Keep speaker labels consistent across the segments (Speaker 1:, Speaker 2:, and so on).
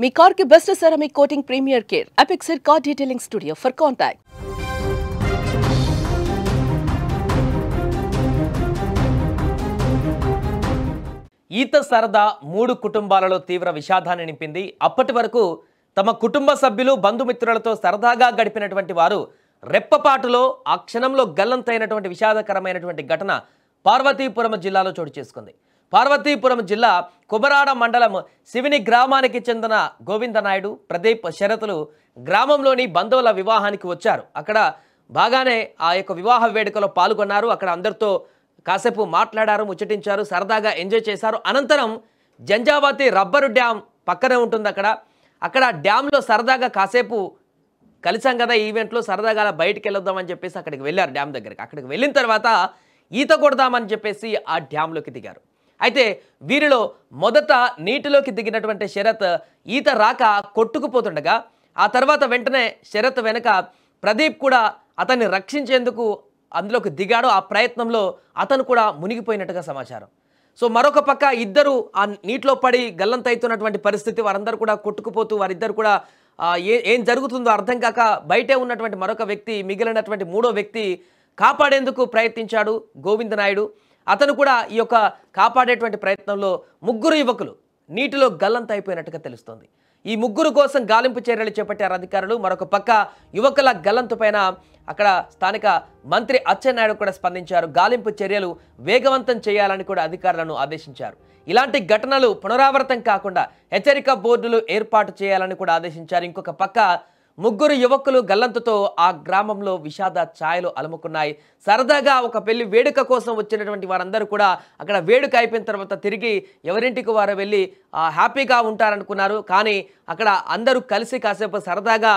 Speaker 1: మీ car కి best ceramic coating premier care అపెక్సర్ car detailing studio for contact.
Speaker 2: ఈత సరదా 3 కుటుంబాలలో తీవ్ర విషాదాన్ని నింపింది. అప్పటి వరకు తమ కుటుంబ సభ్యులు బంధుమిత్రులతో సరదాగా గడిపినటువంటి వారు రెప్పపాటులో ఆ క్షణంలో గల్లంతైనటువంటి విషాదకరమైనటువంటి ఘటన పార్వతీపురం జిల్లాలో చోటు చేసుకుంది. పార్వతీపురం జిల్లా కుమరాడ మండలం శివిని గ్రామానికి చెందిన గోవిందనాయుడు, ప్రదీప్, శరతులు గ్రామంలోని బంధువుల వివాహానికి వచ్చారు. అక్కడ బాగానే ఆ యొక్క వివాహ వేడుకలో పాల్గొన్నారు. అక్కడ అందరితో కాసేపు మాట్లాడారు, ముచ్చటించారు, సరదాగా ఎంజాయ్ చేశారు. అనంతరం జంజావతి రబ్బరు డ్యామ్ పక్కనే ఉంటుంది. అక్కడ డ్యామ్లో సరదాగా కాసేపు కలిసాం కదా ఈవెంట్లో, సరదాగా బయటికి వెళ్ళొద్దామని చెప్పేసి అక్కడికి వెళ్ళారు డ్యామ్ దగ్గరికి. అక్కడికి వెళ్ళిన తర్వాత ఈత కొడదామని చెప్పేసి ఆ డ్యామ్లోకి దిగారు. అయితే వీరిలో మొదట నీటిలోకి దిగినటువంటి శరత్ ఈత రాక కొట్టుకుపోతుండగా ఆ తర్వాత వెంటనే శరత్ వెనక ప్రదీప్ కూడా అతన్ని రక్షించేందుకు అందులోకి దిగాడు. ఆ ప్రయత్నంలో అతను కూడా మునిగిపోయినట్టుగా సమాచారం. సో మరొక పక్క ఇద్దరు ఆ నీటిలో పడి గల్లంతైతున్నటువంటి పరిస్థితి. వారందరూ కూడా కొట్టుకుపోతూ వారిద్దరు కూడా ఏం జరుగుతుందో అర్థం కాక బయటే ఉన్నటువంటి మరొక వ్యక్తి, మిగిలినటువంటి 3వ వ్యక్తి కాపాడేందుకు ప్రయత్నించాడు గోవిందనాయుడు. అతను కూడా ఈ యొక్క కాపాడేటువంటి ప్రయత్నంలో 3 యువకులు నీటిలో గల్లంతైపోయినట్టుగా తెలుస్తోంది. ఈ 3 కోసం గాలింపు చర్యలు చేపట్టారు అధికారులు. మరొక పక్క యువకుల గల్లంతు పైన అక్కడ స్థానిక మంత్రి అచ్చెన్నాయుడు కూడా స్పందించారు. గాలింపు చర్యలు వేగవంతం చేయాలని కూడా అధికారులను ఆదేశించారు. ఇలాంటి ఘటనలు పునరావృతం కాకుండా హెచ్చరిక బోర్డులు ఏర్పాటు చేయాలని కూడా ఆదేశించారు. ఇంకొక పక్క 3 యువకులు గల్లంతుతో ఆ గ్రామంలో విషాద ఛాయలు అలుముకున్నాయి. సరదాగా ఒక పెళ్లి వేడుక కోసం వచ్చినటువంటి వారందరూ కూడా అక్కడ వేడుక అయిపోయిన తర్వాత తిరిగి ఎవరింటికి వారు వెళ్ళి హ్యాపీగా ఉంటారనుకున్నారు. కానీ అక్కడ అందరూ కలిసి కాసేపు సరదాగా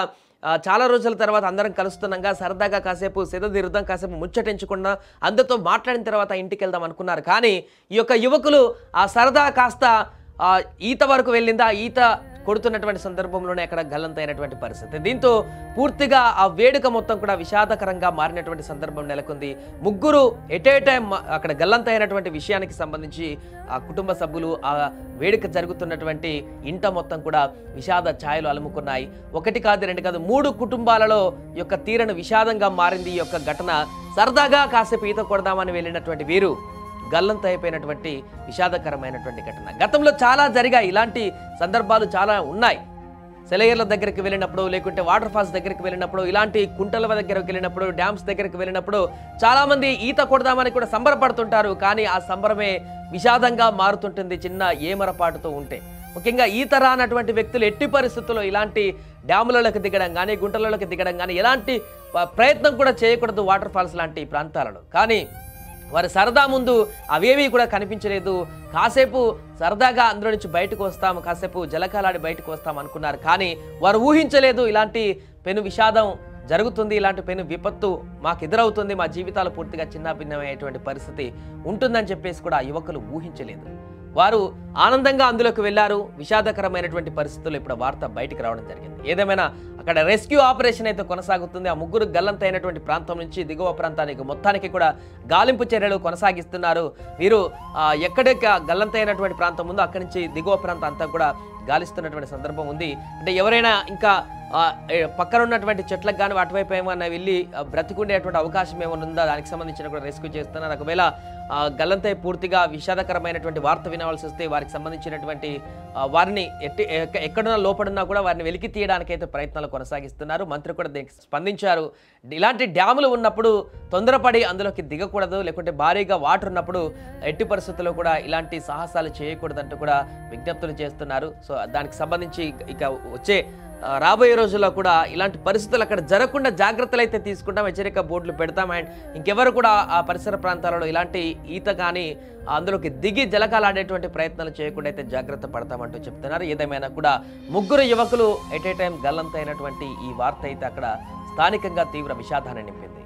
Speaker 2: చాలా రోజుల తర్వాత అందరం కలుస్తున్నాగా సరదాగా కాసేపు సెదతీరుద్దాం, కాసేపు ముచ్చటించకుండా అందరితో మాట్లాడిన తర్వాత ఇంటికి వెళ్దాం అనుకున్నారు. కానీ ఈ యొక్క యువకులు ఆ సరదా కాస్త ఈత వరకు వెళ్ళిందా, ఈత కొడుతున్నటువంటి సందర్భంలోనే అక్కడ గల్లంతైనటువంటి పరిస్థితి. దీంతో పూర్తిగా ఆ వేడుక మొత్తం కూడా విషాదకరంగా మారినటువంటి సందర్భం నెలకొంది. 3 ఎట్ ఏ టైం అక్కడ గల్లంతైనటువంటి విషయానికి సంబంధించి ఆ కుటుంబ సభ్యులు, ఆ వేడుక జరుగుతున్నటువంటి ఇంట మొత్తం కూడా విషాద ఛాయలు అలుముకున్నాయి. 1 కాదు 2 కాదు 3 కుటుంబాలలో యొక్క తీరని విషాదంగా మారింది ఈ యొక్క ఘటన. సరదాగా కాసేపు ఈత కొడదామని వెళ్ళినటువంటి వీరు గల్లంతైపోయినటువంటి విషాదకరమైనటువంటి ఘటన. గతంలో చాలా జరిగాయి, ఇలాంటి సందర్భాలు చాలా ఉన్నాయి. సెలయేర్ల దగ్గరికి వెళ్ళినప్పుడు, లేకుంటే వాటర్ ఫాల్స్ దగ్గరికి వెళ్ళినప్పుడు, ఇలాంటి కుంటల దగ్గరికి వెళ్ళినప్పుడు, డ్యామ్స్ దగ్గరికి వెళ్ళినప్పుడు చాలామంది ఈత కొడదామని కూడా సంబరపడుతుంటారు. కానీ ఆ సంబరమే విషాదంగా మారుతుంటుంది చిన్న ఏమరపాటుతో ఉంటే. ముఖ్యంగా ఈత రానటువంటి వ్యక్తులు ఎట్టి పరిస్థితుల్లో ఇలాంటి డ్యాములలోకి దిగడం కానీ, గుంటలలోకి దిగడం కానీ ఎలాంటి ప్రయత్నం కూడా చేయకూడదు వాటర్ ఫాల్స్ లాంటి ప్రాంతాలలో. కానీ వారి సరదా ముందు అవేవి కూడా కనిపించలేదు. కాసేపు సరదాగా అందులో నుంచి బయటకు వస్తాం, కాసేపు జలకాలాడి బయటకు వస్తాం అనుకున్నారు. కానీ వారు ఊహించలేదు ఇలాంటి పెను విషాదం జరుగుతుంది, ఇలాంటి పెను విపత్తు మాకు ఎదురవుతుంది, మా జీవితాలు పూర్తిగా చిన్నాభిన్నమైనటువంటి పరిస్థితి ఉంటుందని చెప్పేసి కూడా ఆ యువకులు ఊహించలేదు. వారు ఆనందంగా అందులోకి వెళ్ళారు. విషాదకరమైనటువంటి పరిస్థితుల్లో ఇప్పుడు వార్త బయటికి రావడం జరిగింది. ఏదేమైనా అక్కడ రెస్క్యూ ఆపరేషన్ అయితే కొనసాగుతుంది. ఆ 3 గల్లంతైనటువంటి ప్రాంతం నుంచి దిగువ ప్రాంతానికి మొత్తానికి కూడా గాలింపు చర్యలు కొనసాగిస్తున్నారు. వీరు ఎక్కడికి గల్లంతైనటువంటి ప్రాంతం ఉందో అక్కడి నుంచి దిగువ ప్రాంతం అంతా కూడా గాలిస్తున్నటువంటి సందర్భం ఉంది. అంటే ఎవరైనా ఇంకా పక్కన ఉన్నటువంటి చెట్లకు కానీ అటువైపు ఏమైనా వెళ్ళి బ్రతికుండేటువంటి అవకాశం ఏమైనా ఉందా, దానికి సంబంధించిన కూడా రెస్క్యూ చేస్తున్నారు. ఒకవేళ గల్లంతై పూర్తిగా విషాదకరమైనటువంటి వార్త వినవలసి వస్తే వారికి సంబంధించినటువంటి వారిని ఎక్కడున్నా లోపడున్నా కూడా వారిని వెలికి తీయడానికైతే ప్రయత్నాలు కొనసాగిస్తున్నారు. మంత్రి కూడా దీనికి స్పందించారు. ఇలాంటి డ్యాములు ఉన్నప్పుడు తొందరపడి అందులోకి దిగకూడదు, లేకుంటే భారీగా వాటర్ ఉన్నప్పుడు ఎట్టి పరిస్థితుల్లో కూడా ఇలాంటి సాహసాలు చేయకూడదంటూ కూడా విజ్ఞప్తులు చేస్తున్నారు. సో దానికి సంబంధించి ఇక వచ్చే రాబోయే రోజుల్లో కూడా ఇలాంటి పరిస్థితులు అక్కడ జరగకుండా జాగ్రత్తలు అయితే తీసుకుంటాం, హెచ్చరిక బోర్డులు పెడతాం. అండ్ ఇంకెవరు కూడా ఆ పరిసర ప్రాంతాలలో ఇలాంటి ఈత కానీ అందులోకి దిగి జలకాలాడేటువంటి ప్రయత్నాలు చేయకుండా అయితే జాగ్రత్త పడతామంటూ చెప్తున్నారు. ఏదేమైనా కూడా 3 యువకులు ఎట్ ఏ టైం గల్లంతైనటువంటి ఈ వార్త అయితే అక్కడ స్థానికంగా తీవ్ర విషాదాన్ని నింపింది.